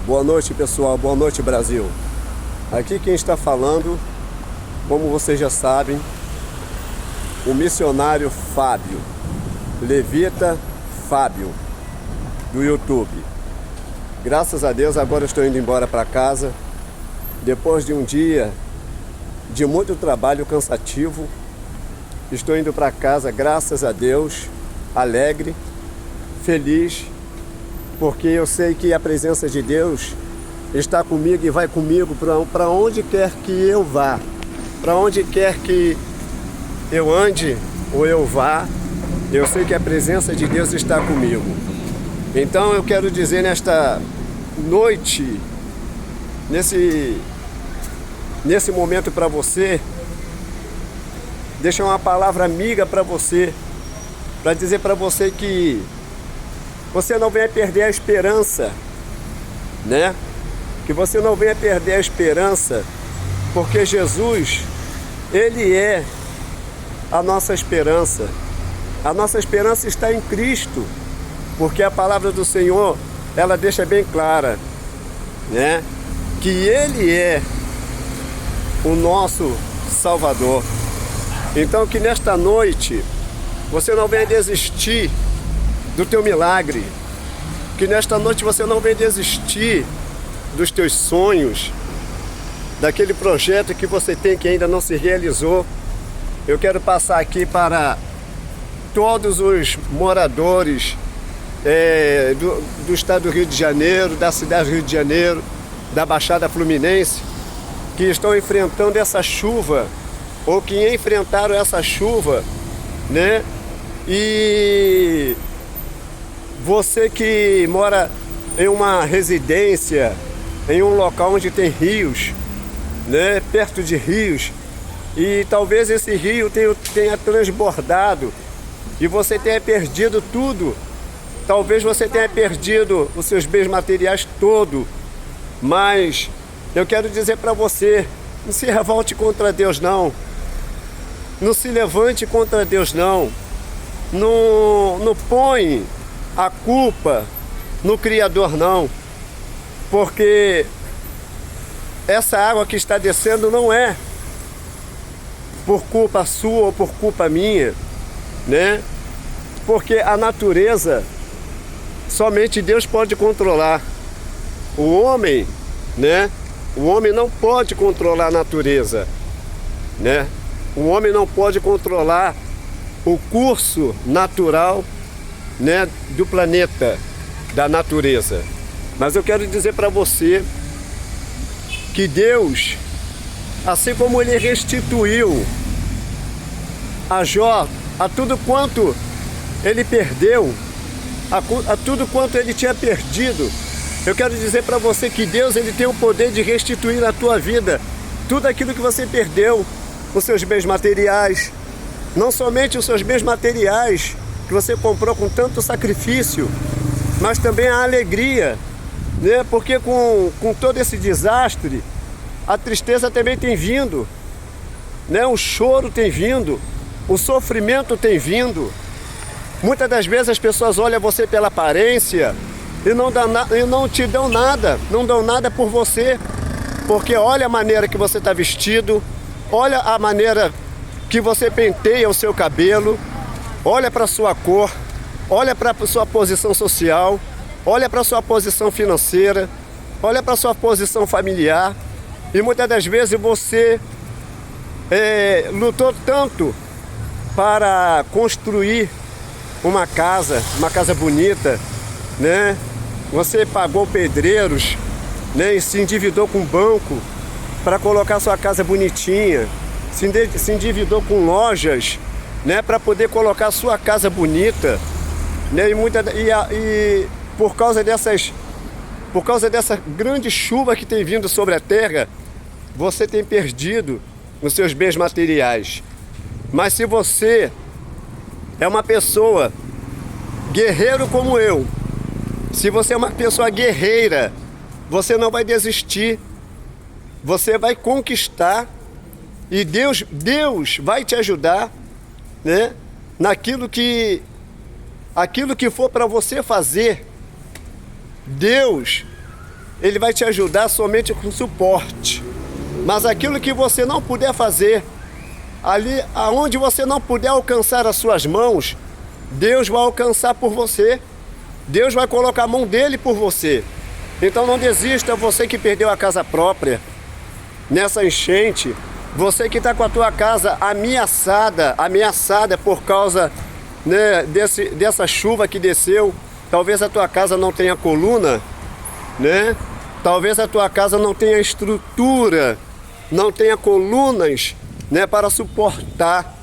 Boa noite, pessoal. Boa noite, Brasil. Aqui quem está falando, como vocês já sabem, o missionário Fábio, Levita Fábio, do YouTube. Graças a Deus, agora eu estou indo embora para casa, depois de um dia de muito trabalho cansativo. Estou indo para casa, graças a Deus, alegre, feliz, porque eu sei que a presença de Deus está comigo e vai comigo para onde quer que eu vá, para onde quer que eu ande ou eu vá, eu sei que a presença de Deus está comigo. Então eu quero dizer nesta noite, nesse momento para você, deixar uma palavra amiga para você, para dizer para você que você não venha perder a esperança, né? Que você não venha perder a esperança, porque Jesus, Ele é a nossa esperança. A nossa esperança está em Cristo, porque a palavra do Senhor, ela deixa bem clara, né? Que Ele é o nosso Salvador. Então que nesta noite você não venha desistir do teu milagre, que nesta noite você não venha desistir dos teus sonhos, daquele projeto que você tem que ainda não se realizou. Eu quero passar aqui para todos os moradores do estado do Rio de Janeiro, da cidade do Rio de Janeiro, da Baixada Fluminense, que estão enfrentando essa chuva, ou que enfrentaram essa chuva, né? E você que mora em uma residência, em um local onde tem rios, né? Perto de rios, e talvez esse rio tenha transbordado e você tenha perdido tudo. Talvez você tenha perdido os seus bens materiais todo, mas eu quero dizer para você, não se revolte contra Deus não. Não se levante contra Deus não. Não põe a culpa no Criador não. Porque essa água que está descendo não é por culpa sua ou por culpa minha, né? Porque a natureza somente Deus pode controlar. O homem, né? O homem não pode controlar a natureza, né? O homem não pode controlar o curso natural, né, do planeta, da natureza. Mas eu quero dizer para você que Deus, assim como Ele restituiu a Jó a tudo quanto ele perdeu, a tudo quanto ele tinha perdido, eu quero dizer para você que Deus, Ele tem o poder de restituir na tua vida tudo aquilo que você perdeu, os seus bens materiais, não somente os seus bens materiais que você comprou com tanto sacrifício, mas também a alegria, né? Porque com todo esse desastre, a tristeza também tem vindo, né? O choro tem vindo, o sofrimento tem vindo. Muitas das vezes as pessoas olham você pela aparência e não te dão nada, não dão nada por você, porque olha a maneira que você está vestido, olha a maneira que você penteia o seu cabelo, olha para a sua cor, olha para a sua posição social, olha para a sua posição financeira, olha para a sua posição familiar. E muitas das vezes você lutou tanto para construir uma casa bonita, né? Você pagou pedreiros, né? E se endividou com o banco para colocar sua casa bonitinha, se endividou com lojas, né? Para poder colocar sua casa bonita, né? E por causa dessa grande chuva que tem vindo sobre a terra, você tem perdido os seus bens materiais. Mas se você é uma pessoa guerreiro como eu, se você é uma pessoa guerreira, você não vai desistir, você vai conquistar, e Deus vai te ajudar, né? Aquilo que for para você fazer, Deus Ele vai te ajudar somente com suporte. Mas aquilo que você não puder fazer, ali aonde você não puder alcançar as suas mãos, Deus vai alcançar por você. Deus vai colocar a mão dele por você. Então não desista, você que perdeu a casa própria nessa enchente, você que está com a tua casa ameaçada por causa, né, dessa chuva que desceu. Talvez a tua casa não tenha coluna, né? Talvez a tua casa não tenha estrutura, não tenha colunas, né, para suportar,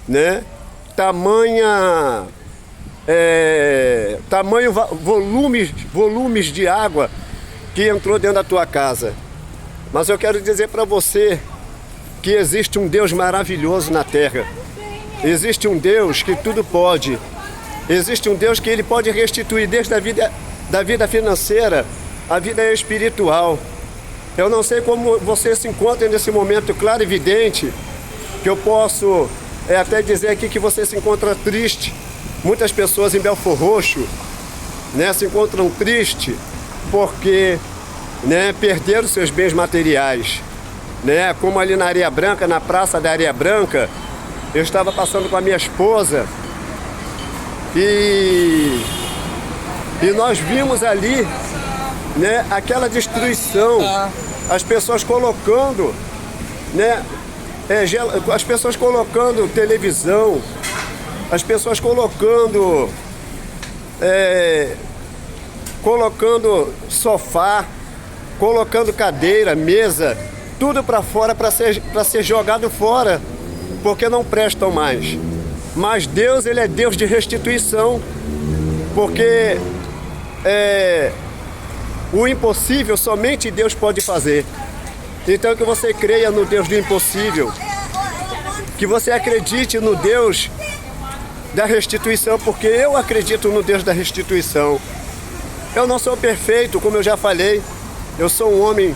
né, volumes de água que entrou dentro da tua casa. Mas eu quero dizer para você que existe um Deus maravilhoso na terra. Existe um Deus que tudo pode. Existe um Deus que ele pode restituir desde a vida financeira, a vida espiritual. Eu não sei como você se encontra nesse momento claro e evidente, que eu posso até dizer aqui que você se encontra triste. Muitas pessoas em Belfor Roxo, né, se encontram tristes porque, né, perderam seus bens materiais. Né, como ali na Areia Branca, na Praça da Areia Branca, eu estava passando com a minha esposa e nós vimos ali, né, aquela destruição, as pessoas colocando, né, as pessoas colocando televisão, as pessoas colocando sofá, colocando cadeira, mesa, tudo para fora, para ser jogado fora, porque não prestam mais. Mas Deus, ele é Deus de restituição, porque o impossível somente Deus pode fazer. Então que você creia no Deus do impossível, que você acredite no Deus da restituição, porque eu acredito no Deus da restituição. Eu não sou perfeito, como eu já falei, eu sou um homem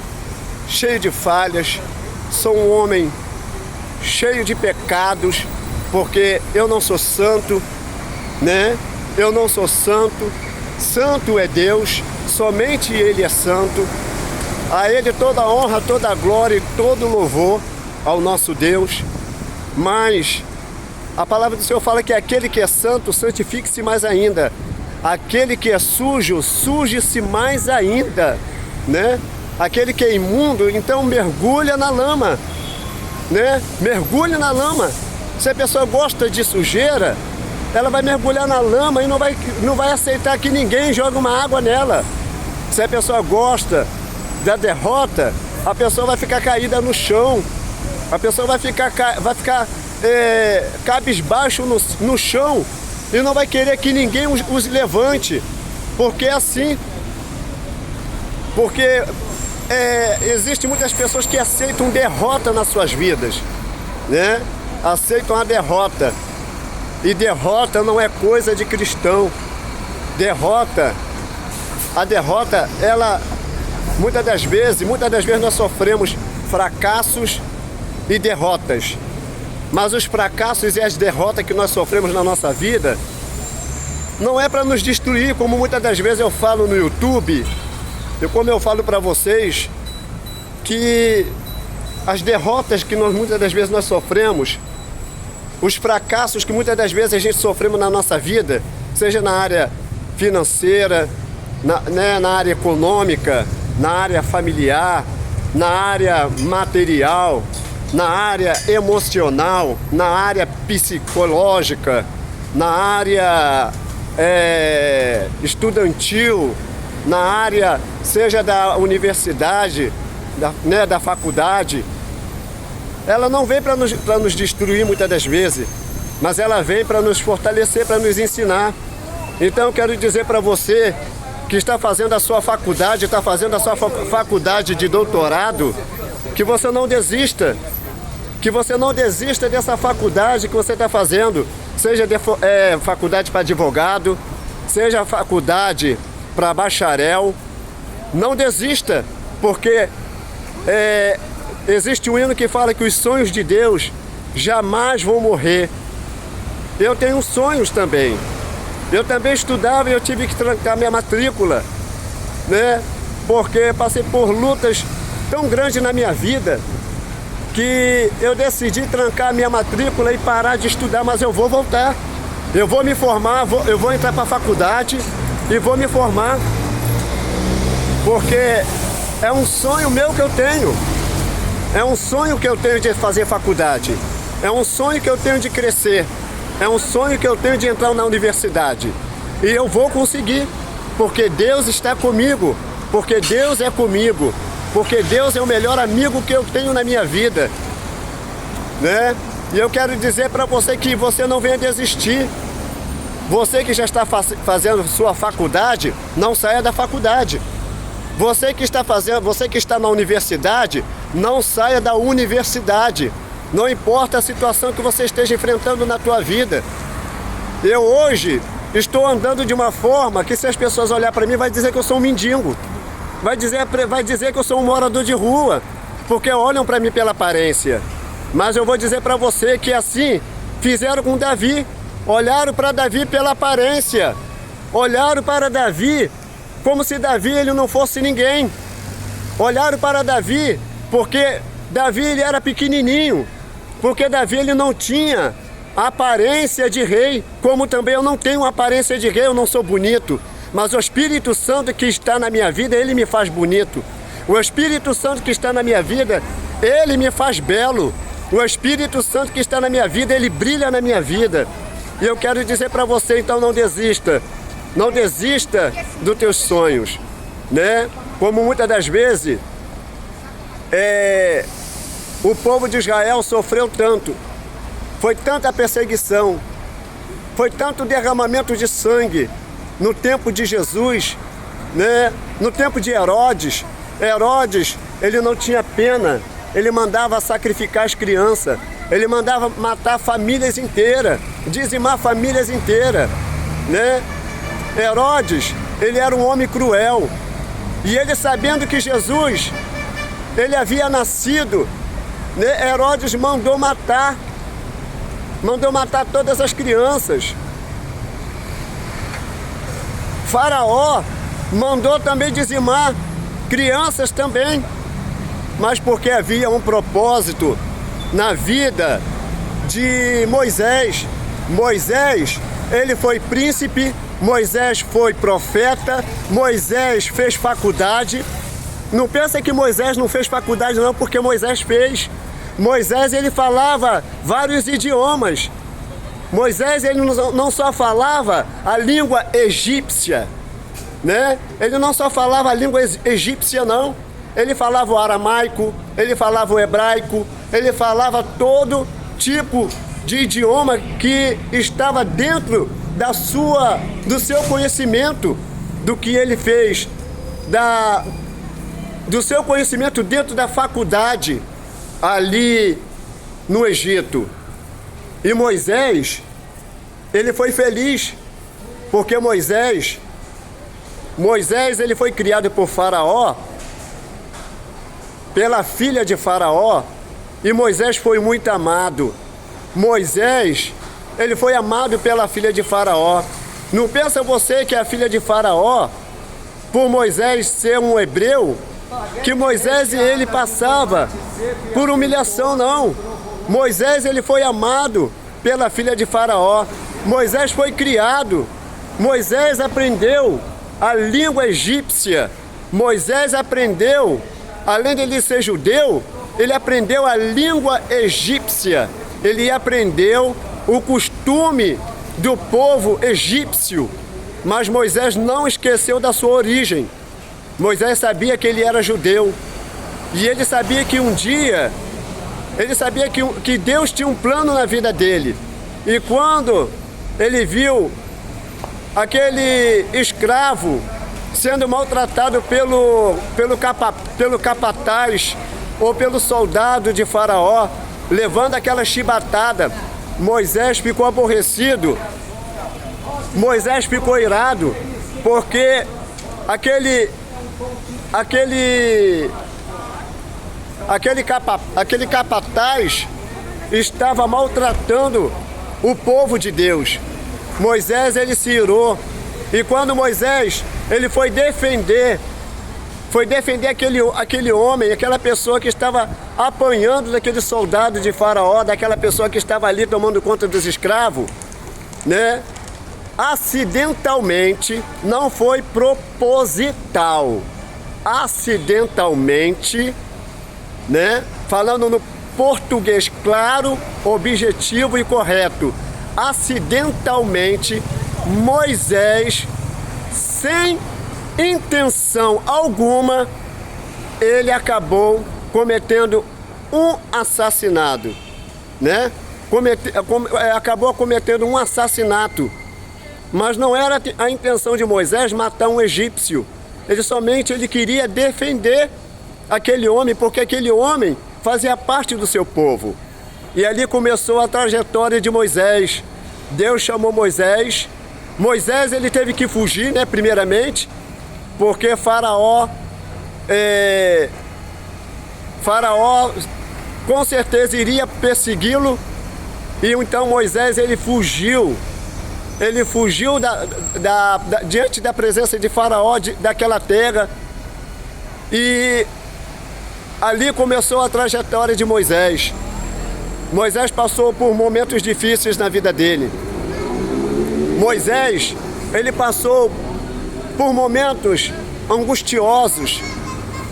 cheio de falhas, sou um homem cheio de pecados, porque eu não sou santo, né? Eu não sou santo, santo é Deus, somente Ele é santo. A Ele toda a honra, toda a glória e todo o louvor ao nosso Deus. Mas a palavra do Senhor fala que aquele que é santo, santifique-se mais ainda. Aquele que é sujo, suje-se mais ainda, né? Aquele que é imundo, então mergulha na lama, né? Mergulha na lama. Se a pessoa gosta de sujeira, ela vai mergulhar na lama e não vai aceitar que ninguém jogue uma água nela. Se a pessoa gosta da derrota, a pessoa vai ficar caída no chão. A pessoa vai ficar cabisbaixo no chão e não vai querer que ninguém os levante. Porque é assim. Porque existem muitas pessoas que aceitam derrota nas suas vidas, né? Aceitam a derrota. E derrota não é coisa de cristão. A derrota, ela muitas das vezes nós sofremos fracassos e derrotas. Mas os fracassos e as derrotas que nós sofremos na nossa vida não é para nos destruir, como muitas das vezes eu falo no YouTube, como eu falo para vocês, que as derrotas que muitas das vezes nós sofremos, os fracassos que muitas das vezes a gente sofremos na nossa vida, seja na área financeira, na área econômica, na área familiar, na área material, na área emocional, na área psicológica, na área estudantil, na área, seja da universidade, da faculdade. Ela não vem para nos destruir muitas das vezes, mas ela vem para nos fortalecer, para nos ensinar. Então eu quero dizer para você que está fazendo a sua faculdade, está fazendo a sua faculdade de doutorado, que você não desista. Que você não desista dessa faculdade que você está fazendo, seja faculdade para advogado, seja faculdade para bacharel. Não desista, porque existe um hino que fala que os sonhos de Deus jamais vão morrer. Eu tenho sonhos também. Eu também estudava e eu tive que trancar minha matrícula, né? porque passei por lutas tão grandes na minha vida que eu decidi trancar a minha matrícula e parar de estudar, mas eu vou voltar. Eu vou me formar, eu vou entrar para a faculdade e vou me formar, porque é um sonho meu que eu tenho. É um sonho que eu tenho de fazer faculdade. É um sonho que eu tenho de crescer. É um sonho que eu tenho de entrar na universidade. E eu vou conseguir, porque Deus está comigo, porque Deus é comigo, porque Deus é o melhor amigo que eu tenho na minha vida, né? E eu quero dizer para você que você não venha desistir. Você que já está fazendo sua faculdade, não saia da faculdade. Você que está na universidade, não saia da universidade. Não importa a situação que você esteja enfrentando na tua vida. Eu hoje estou andando de uma forma que, se as pessoas olharem para mim, vai dizer que eu sou um mendigo. Vai dizer que eu sou um morador de rua, porque olham para mim pela aparência. Mas eu vou dizer para você que assim fizeram com Davi. Olharam para Davi pela aparência. Olharam para Davi como se Davi ele não fosse ninguém. Olharam para Davi porque Davi ele era pequenininho. Porque Davi ele não tinha a aparência de rei, como também eu não tenho aparência de rei, eu não sou bonito. Mas o Espírito Santo que está na minha vida, ele me faz bonito. O Espírito Santo que está na minha vida, ele me faz belo. O Espírito Santo que está na minha vida, ele brilha na minha vida. E eu quero dizer para você, então, não desista. Não desista dos teus sonhos, né? Como muitas das vezes, o povo de Israel sofreu tanto. Foi tanta perseguição. Foi tanto derramamento de sangue no tempo de Jesus, né? No tempo de Herodes. Herodes, ele não tinha pena. Ele mandava sacrificar as crianças. Ele mandava matar famílias inteiras, dizimar famílias inteiras, né? Herodes, ele era um homem cruel. E ele, sabendo que Jesus, ele havia nascido, né? Herodes mandou matar todas as crianças. Faraó mandou também dizimar crianças também. Mas porque havia um propósito na vida de Moisés. Moisés, ele foi príncipe, Moisés foi profeta, Moisés fez faculdade. Não pensa que Moisés não fez faculdade não, porque Moisés fez. Moisés, ele falava vários idiomas. Moisés, ele não só falava a língua egípcia, né? Ele não só falava a língua egípcia não. Ele falava o aramaico, ele falava o hebraico, ele falava todo tipo de idioma que estava dentro do seu conhecimento, do que ele fez, do seu conhecimento dentro da faculdade ali no Egito. E Moisés, ele foi feliz, porque Moisés ele foi criado por Faraó, pela filha de Faraó, e Moisés foi muito amado. Moisés, ele foi amado pela filha de Faraó. Não pensa você que a filha de Faraó, por Moisés ser um hebreu, que Moisés ele passava por humilhação, não. Moisés, ele foi amado pela filha de Faraó. Moisés foi criado. Moisés aprendeu a língua egípcia. Moisés aprendeu, além de ele ser judeu, ele aprendeu a língua egípcia. Ele aprendeu o costume do povo egípcio. Mas Moisés não esqueceu da sua origem. Moisés sabia que ele era judeu. E ele sabia que um dia, que Deus tinha um plano na vida dele. E quando ele viu aquele escravo sendo maltratado pelo capataz ou pelo soldado de Faraó, levando aquela chibatada, Moisés ficou aborrecido. Moisés ficou irado, porque aquele capataz estava maltratando o povo de Deus. Moisés, ele se irou. E quando Moisés, ele foi defender foi defender aquele homem, aquela pessoa que estava apanhando daquele soldado de Faraó, daquela pessoa que estava ali tomando conta dos escravos, né? Acidentalmente, não foi proposital. Acidentalmente, né? Falando no português claro, objetivo e correto. Acidentalmente, Moisés, sem intenção alguma, ele acabou cometendo um assassinato, né? Acabou cometendo um assassinato, mas não era a intenção de Moisés matar um egípcio. Ele queria defender aquele homem, porque aquele homem fazia parte do seu povo. E ali começou a trajetória de Moisés. Deus chamou Moisés. Moisés, ele teve que fugir, né, primeiramente, porque Faraó com certeza iria persegui-lo. E então Moisés, ele fugiu diante da presença de Faraó, daquela terra. E ali começou a trajetória de Moisés. Moisés passou por momentos difíceis na vida dele. Moisés, ele passou por momentos angustiosos.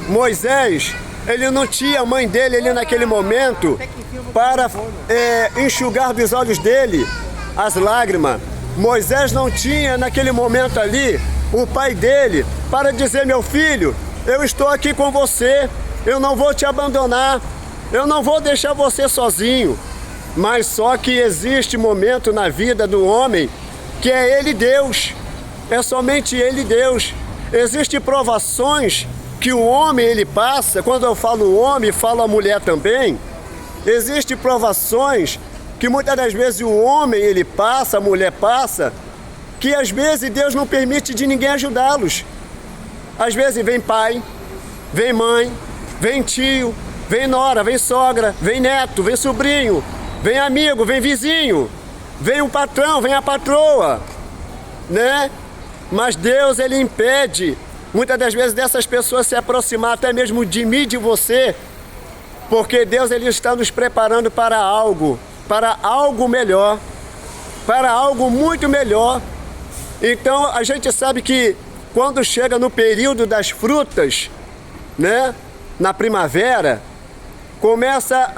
Moisés, ele não tinha a mãe dele ali naquele momento para enxugar dos olhos dele as lágrimas. Moisés não tinha naquele momento ali o pai dele para dizer: meu filho, eu estou aqui com você, eu não vou te abandonar, eu não vou deixar você sozinho. Mas só que existe momento na vida do homem que é ele Deus, é somente ele Deus. Existem provações que o homem ele passa. Quando eu falo o homem, falo a mulher também. Existem provações que muitas das vezes o homem ele passa, a mulher passa, que às vezes Deus não permite de ninguém ajudá-los. Às vezes vem pai, vem mãe, vem tio, vem nora, vem sogra, vem neto, vem sobrinho, vem amigo, vem vizinho, vem o patrão, vem a patroa, né? Mas Deus, ele impede muitas das vezes dessas pessoas se aproximar até mesmo de mim, de você, porque Deus, ele está nos preparando para algo melhor, para algo muito melhor. Então a gente sabe que quando chega no período das frutas, né, na primavera, começa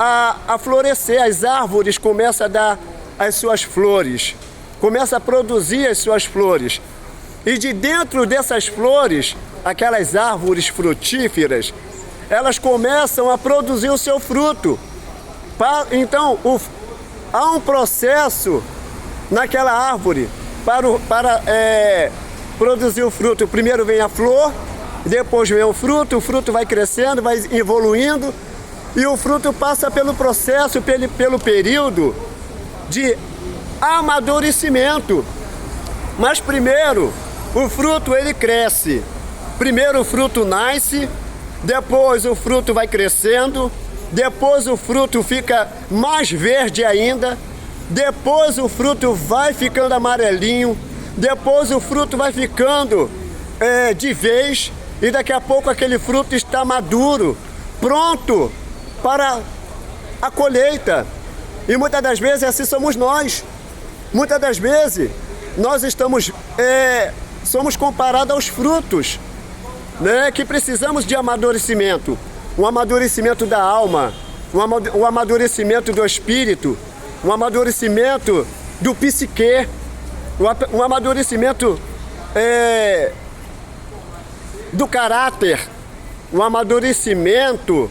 a florescer, as árvores começam a dar as suas flores, começa a produzir as suas flores. E de dentro dessas flores, aquelas árvores frutíferas, elas começam a produzir o seu fruto. Então, há um processo naquela árvore para produzir o fruto. Primeiro vem a flor, depois vem o fruto vai crescendo, vai evoluindo, e o fruto passa pelo processo, pelo período de amadurecimento. Mas primeiro, o fruto ele cresce. Primeiro o fruto nasce, depois o fruto vai crescendo, depois o fruto fica mais verde ainda, depois o fruto vai ficando amarelinho, depois o fruto vai ficando de vez, e daqui a pouco aquele fruto está maduro, pronto para a colheita. E muitas das vezes assim somos nós. Muitas das vezes nós somos comparados aos frutos, né, que precisamos de amadurecimento. Um amadurecimento da alma, um amadurecimento do espírito, um amadurecimento do psique, um amadurecimento do caráter, um amadurecimento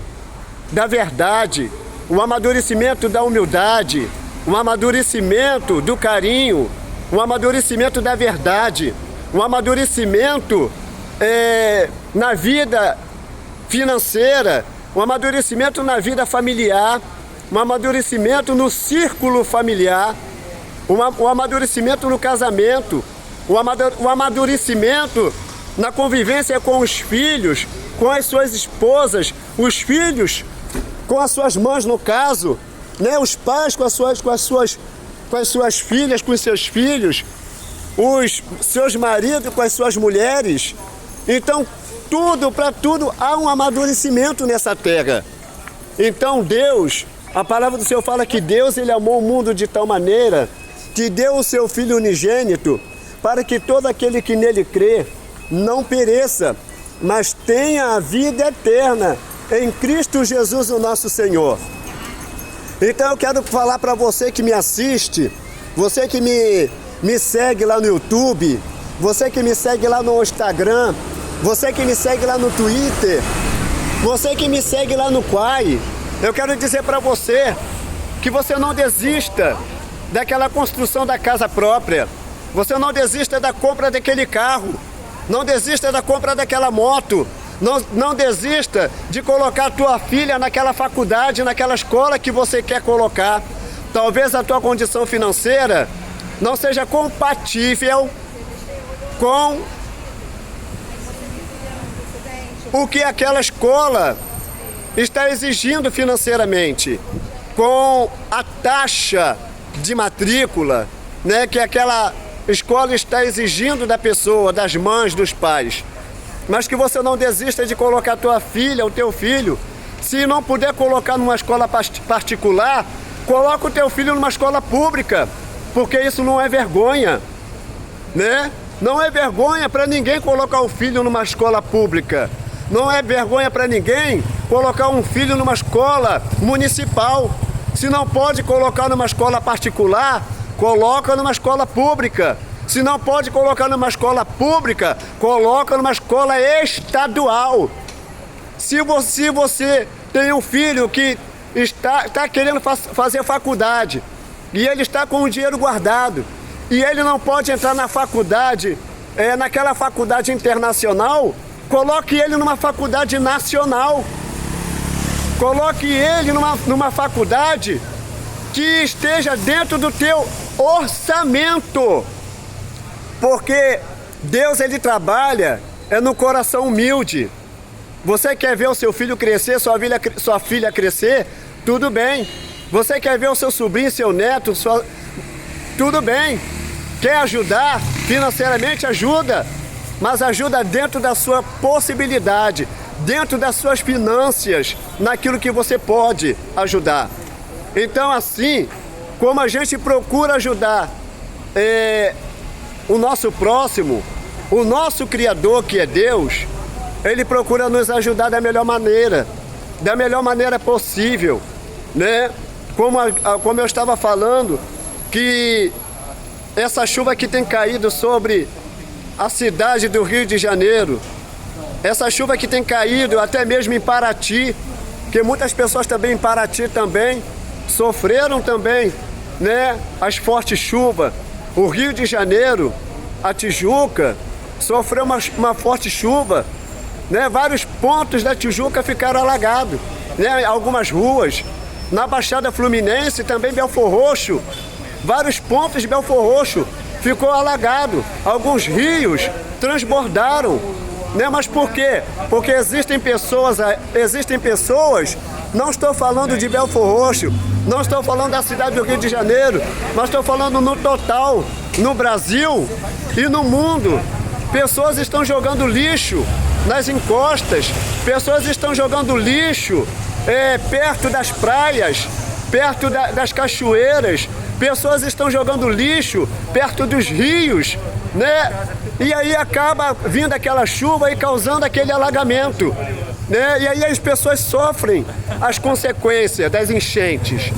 da verdade, um amadurecimento da humildade, um amadurecimento do carinho, um amadurecimento da verdade, um amadurecimento na vida financeira, um amadurecimento na vida familiar, um amadurecimento no círculo familiar, um amadurecimento no casamento, um amadurecimento na convivência com os filhos, com as suas esposas, os filhos com as suas mães, no caso, né? Os pais com as suas filhas, com os seus filhos, os seus maridos com as suas mulheres. Então, para tudo há um amadurecimento nessa terra. Então Deus, a palavra do Senhor fala que Deus, Ele amou o mundo de tal maneira que deu o seu Filho unigênito para que todo aquele que nele crê não pereça, mas tenha a vida eterna em Cristo Jesus, o nosso Senhor. Então eu quero falar para você que me assiste, você que me segue lá no YouTube, você que me segue lá no Instagram, você que me segue lá no Twitter, você que me segue lá no Quai, eu quero dizer para você que você não desista daquela construção da casa própria, você não desista da compra daquele carro, não desista da compra daquela moto, não desista de colocar a tua filha naquela faculdade, naquela escola que você quer colocar. Talvez a tua condição financeira não seja compatível com o que aquela escola está exigindo financeiramente, com a taxa de matrícula, né, que aquela escola está exigindo da pessoa, das mães, dos pais. Mas que você não desista de colocar a tua filha, o teu filho. Se não puder colocar numa escola particular, coloca o teu filho numa escola pública, porque isso não é vergonha, né? Não é vergonha para ninguém colocar o filho numa escola pública. Não é vergonha para ninguém colocar um filho numa escola municipal. Se não pode colocar numa escola particular, coloca numa escola pública. Se não pode colocar numa escola pública, coloca numa escola estadual. Se você tem um filho que está querendo fazer faculdade e ele está com o dinheiro guardado e ele não pode entrar na faculdade, naquela faculdade internacional, coloque ele numa faculdade nacional. Coloque ele numa faculdade que esteja dentro do teu orçamento. Porque Deus, Ele trabalha no coração humilde. Você quer ver o seu filho crescer, sua filha crescer? Tudo bem. Você quer ver o seu sobrinho, seu neto, tudo bem. Quer ajudar financeiramente? Ajuda. Mas ajuda dentro da sua possibilidade, dentro das suas finanças, naquilo que você pode ajudar. Então, assim como a gente procura ajudar o nosso próximo, o nosso Criador, que é Deus, Ele procura nos ajudar da melhor maneira possível, né? Como eu estava falando, que essa chuva que tem caído sobre a cidade do Rio de Janeiro, essa chuva que tem caído até mesmo em Paraty, que muitas pessoas também em Paraty também sofreram também, né, as fortes chuvas. O Rio de Janeiro, a Tijuca, sofreu uma forte chuva, né? Vários pontos da Tijuca ficaram alagados, né? Algumas ruas. Na Baixada Fluminense, também Belfor Roxo, vários pontos de Belfor Roxo ficou alagado. Alguns rios transbordaram, né? Mas por quê? Porque existem pessoas, não estou falando de Belfor Roxo, não estou falando da cidade do Rio de Janeiro, mas estou falando no total, no Brasil e no mundo. Pessoas estão jogando lixo nas encostas, pessoas estão jogando lixo perto das praias, perto das cachoeiras, pessoas estão jogando lixo perto dos rios, né? E aí acaba vindo aquela chuva e causando aquele alagamento, né? E aí as pessoas sofrem as consequências das enchentes.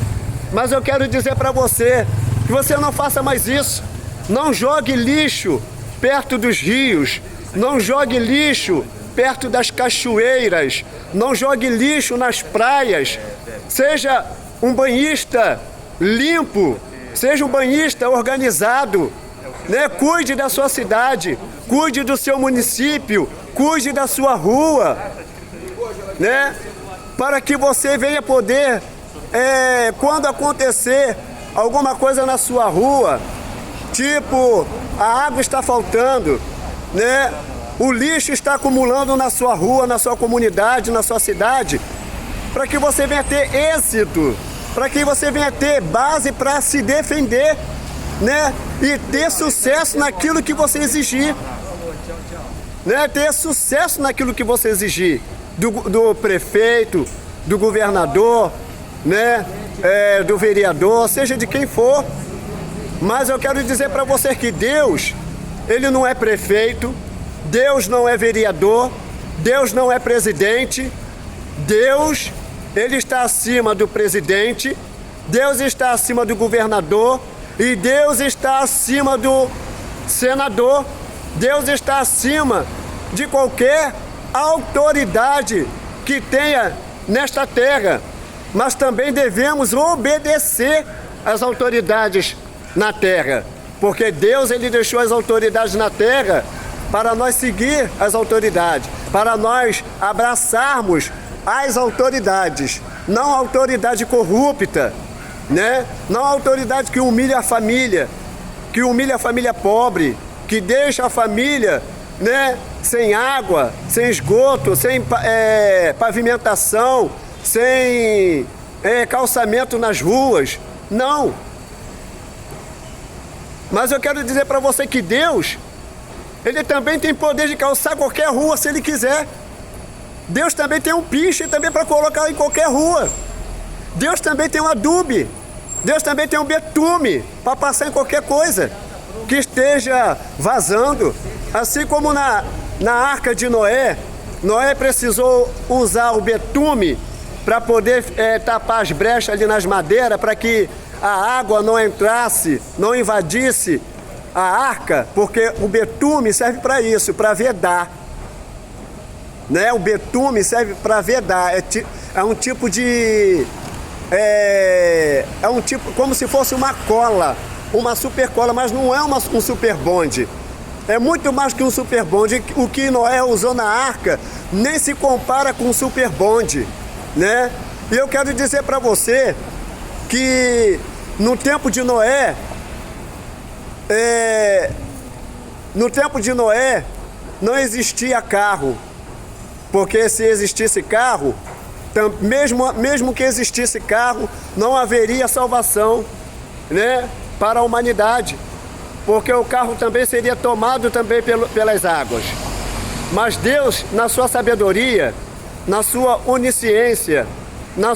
Mas eu quero dizer para você que você não faça mais isso. Não jogue lixo perto dos rios, não jogue lixo perto das cachoeiras, não jogue lixo nas praias. Seja um banhista limpo, seja um banhista organizado, né? Cuide da sua cidade, cuide do seu município, cuide da sua rua, né? Para que você venha poder, quando acontecer alguma coisa na sua rua, tipo, a água está faltando, né? O lixo está acumulando na sua rua, na sua comunidade, na sua cidade, para que você venha ter êxito, para que você venha ter base para se defender, né? E ter sucesso naquilo que você exigir, né, ter sucesso naquilo que você exigir, do prefeito, do governador, né, do vereador, seja de quem for. Mas eu quero dizer para você que Deus, Ele não é prefeito, Deus não é vereador, Deus não é presidente. Deus, Ele está acima do presidente, Deus está acima do governador e Deus está acima do senador. Deus está acima de qualquer autoridade que tenha nesta terra. Mas também devemos obedecer às autoridades na terra, porque Deus, Ele deixou as autoridades na terra para nós seguir as autoridades, para nós abraçarmos as autoridades, não a autoridade corrupta, né? Não a autoridade que humilha a família pobre, que deixa a família, né, sem água, sem esgoto, sem pavimentação, sem calçamento nas ruas. Não. Mas eu quero dizer para você que Deus, Ele também tem poder de calçar qualquer rua se Ele quiser. Deus também tem um piche também para colocar em qualquer rua. Deus também tem um adube. Deus também tem um betume para passar em qualquer coisa que esteja vazando. Assim como na arca de Noé, Noé precisou usar o betume para poder tapar as brechas ali nas madeiras, para que a água não entrasse, não invadisse a arca, porque o betume serve para isso, para vedar, né? O betume serve para vedar, é um tipo de... é um tipo, como se fosse uma cola, uma super cola, mas não é um super bonde. É muito mais que um super bonde. O que Noé usou na arca nem se compara com um super bonde, né? E eu quero dizer para você que no tempo de Noé, não existia carro, porque se existisse carro, mesmo que existisse carro, não haveria salvação, né, para a humanidade, porque o carro também seria tomado também pelas águas. Mas Deus, na sua sabedoria, na sua onisciência, no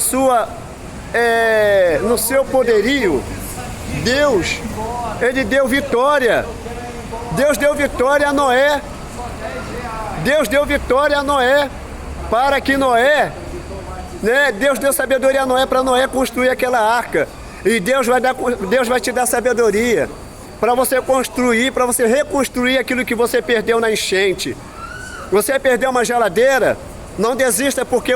seu poderio, Deus, Ele deu vitória. Deus deu vitória a Noé. Deus deu vitória a Noé, para que Noé, né, Deus deu sabedoria a Noé para Noé construir aquela arca. E Deus vai te dar sabedoria para você construir, para você reconstruir aquilo que você perdeu na enchente. Você perdeu uma geladeira, não desista, porque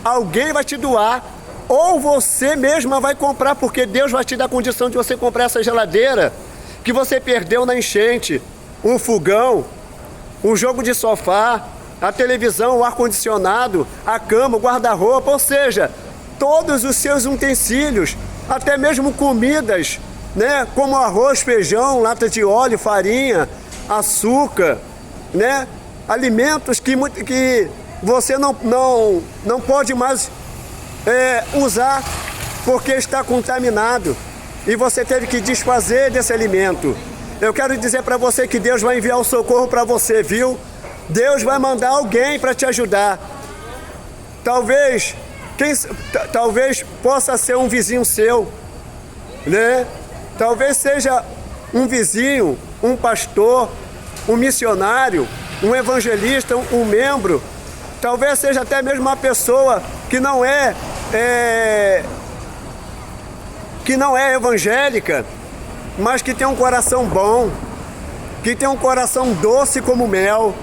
alguém vai te doar, ou você mesma vai comprar, porque Deus vai te dar condição de você comprar essa geladeira que você perdeu na enchente, o fogão, o jogo de sofá, a televisão, o ar-condicionado, a cama, o guarda-roupa, ou seja, todos os seus utensílios, até mesmo comidas, né, como arroz, feijão, lata de óleo, farinha, açúcar, né, alimentos que você não pode mais usar porque está contaminado e você teve que desfazer desse alimento. Eu quero dizer para você que Deus vai enviar o socorro para você, viu? Deus vai mandar alguém para te ajudar. Talvez possa ser um vizinho seu, né? Talvez seja um vizinho, um pastor, um missionário, um evangelista, um membro. Talvez seja até mesmo uma pessoa que não é evangélica, mas que tem um coração bom, que tem um coração doce como mel,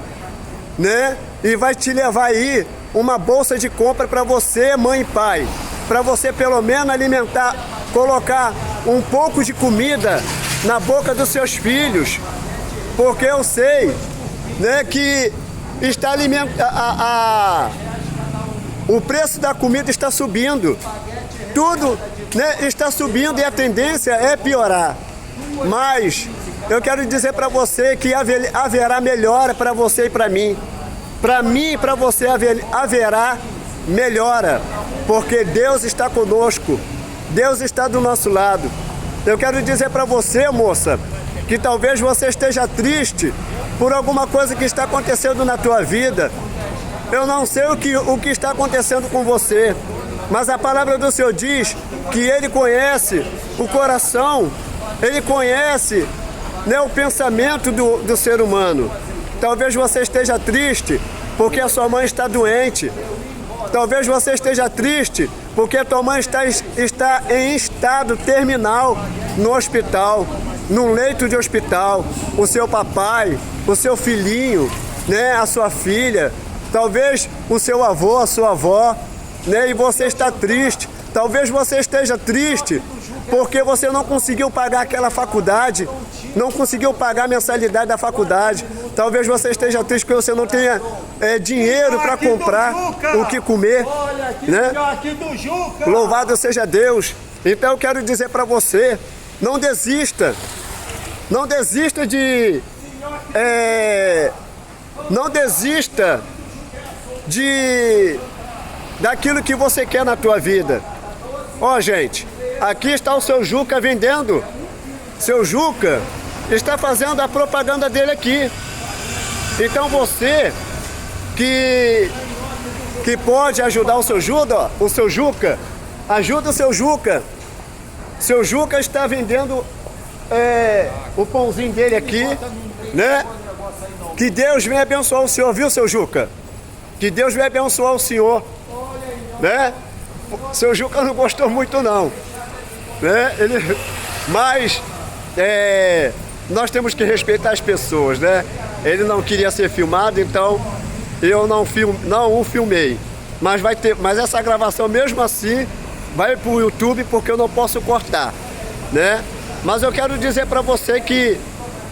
né? E vai te levar aí uma bolsa de compra para você, mãe e pai, para você pelo menos alimentar, colocar um pouco de comida na boca dos seus filhos, porque eu sei, né, que o preço da comida está subindo, tudo, né, está subindo e a tendência é piorar. Mas eu quero dizer para você que haverá melhora para você e para mim. Para mim e para você haverá melhora, porque Deus está conosco, Deus está do nosso lado. Eu quero dizer para você, moça, que talvez você esteja triste por alguma coisa que está acontecendo na tua vida. Eu não sei o que está acontecendo com você, mas a palavra do Senhor diz que Ele conhece o coração, Ele conhece, né, o pensamento do ser humano. Talvez você esteja triste porque a sua mãe está doente. Talvez você esteja triste porque a tua mãe está em estado terminal no hospital, num leito de hospital. O seu papai, o seu filhinho, né, a sua filha, talvez o seu avô, a sua avó, né, e você está triste. Talvez você esteja triste porque você não conseguiu pagar aquela faculdade, não conseguiu pagar a mensalidade da faculdade. Talvez você esteja triste porque você não tenha dinheiro para comprar o que comer, né? Louvado seja Deus. Então eu quero dizer para você, não desista. Não desista daquilo que você quer na tua vida. Ó, gente, aqui está o seu Juca vendendo. Seu Juca está fazendo a propaganda dele aqui. Então você que pode ajudar o seu Juca, ajuda o seu Juca. Seu Juca está vendendo o pãozinho dele aqui, né? Que Deus venha abençoar o senhor, viu, seu Juca? Que Deus venha abençoar o senhor, né? Seu Juca não gostou muito não, né? Mas nós temos que respeitar as pessoas, né? Ele não queria ser filmado, então eu não o filmei. Mas essa gravação mesmo assim vai para o YouTube porque eu não posso cortar, né? Mas eu quero dizer para você que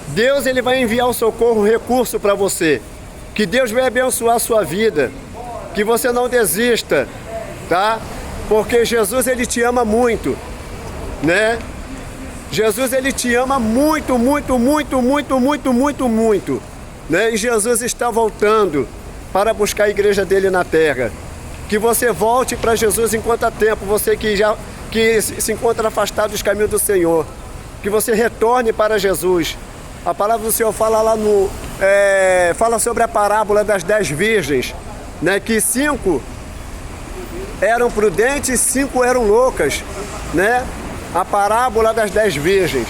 Deus ele vai enviar o socorro, o recurso para você. Que Deus vai abençoar a sua vida. Que você não desista, tá? Porque Jesus ele te ama muito, né? Jesus ele te ama muito, muito, muito, muito, muito, muito, muito, né? E Jesus está voltando para buscar a igreja dele na terra. Que você volte para Jesus enquanto há tempo, você que se encontra afastado dos caminhos do Senhor. Que você retorne para Jesus. A palavra do Senhor fala lá fala sobre a parábola das 10 virgens, né? Que 5 eram prudentes e 5 eram loucas, né? A parábola das 10 virgens.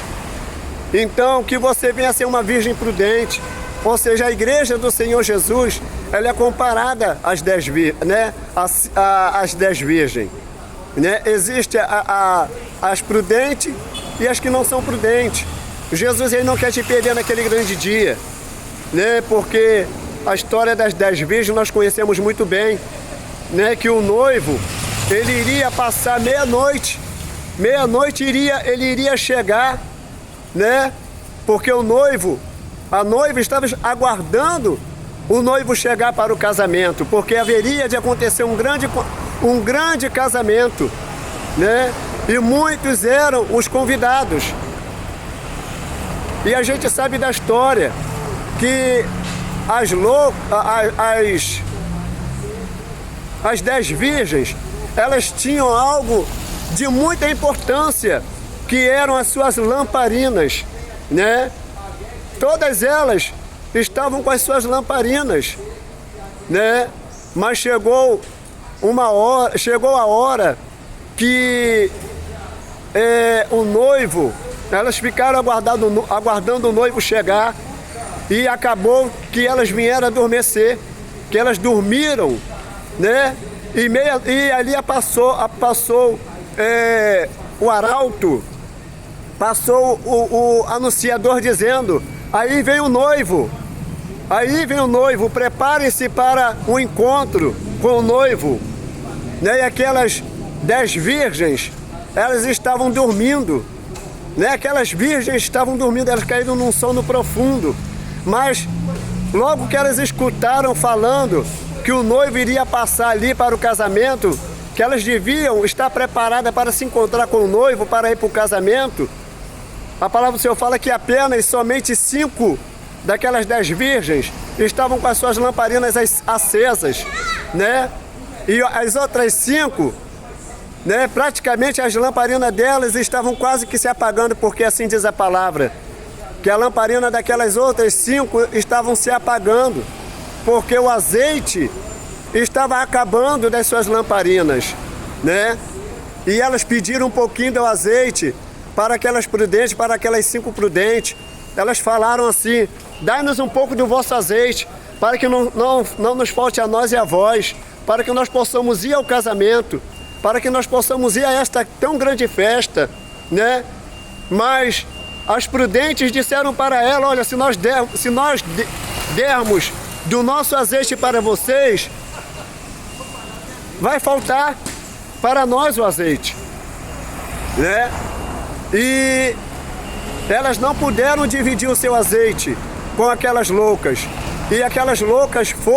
Então, que você venha a ser uma virgem prudente, ou seja, a igreja do Senhor Jesus, ela é comparada às 10 virgens, né? Às 10 virgens, né? Existe as prudentes e as que não são prudentes. Jesus ele não quer te perder naquele grande dia, né? Porque a história das 10 virgens nós conhecemos muito bem, né? Que o noivo ele iria passar meia-noite ele iria chegar, né? Porque a noiva estava aguardando o noivo chegar para o casamento, porque haveria de acontecer um grande casamento, né? E muitos eram os convidados. E a gente sabe da história que as 10 virgens, elas tinham algo de muita importância, que eram as suas lamparinas, né? Todas elas estavam com as suas lamparinas, né? Mas chegou a hora que o noivo, elas ficaram aguardando o noivo chegar, e acabou que elas vieram adormecer, que elas dormiram, né? E ali passou o arauto, passou o anunciador dizendo: aí vem o noivo, preparem-se para o encontro com o noivo, né? E aquelas 10 virgens, elas estavam dormindo, né? Aquelas virgens estavam dormindo, elas caíram num sono profundo, mas logo que elas escutaram falando que o noivo iria passar ali para o casamento, que elas deviam estar preparadas para se encontrar com o noivo, para ir para o casamento, a palavra do Senhor fala que apenas somente 5 daquelas 10 virgens estavam com as suas lamparinas acesas, né? E as outras 5, né, praticamente as lamparinas delas estavam quase que se apagando, porque assim diz a palavra, que a lamparina daquelas outras 5 estavam se apagando, porque o azeite estava acabando das suas lamparinas, né? E elas pediram um pouquinho do azeite para aquelas prudentes, para aquelas 5 prudentes. Elas falaram assim: dai-nos um pouco do vosso azeite, para que não nos falte a nós e a vós, para que nós possamos ir ao casamento, para que nós possamos ir a esta tão grande festa, né? Mas as prudentes disseram para ela: olha, se nós dermos do nosso azeite para vocês, vai faltar para nós o azeite, né? E elas não puderam dividir o seu azeite com aquelas loucas. E aquelas loucas foram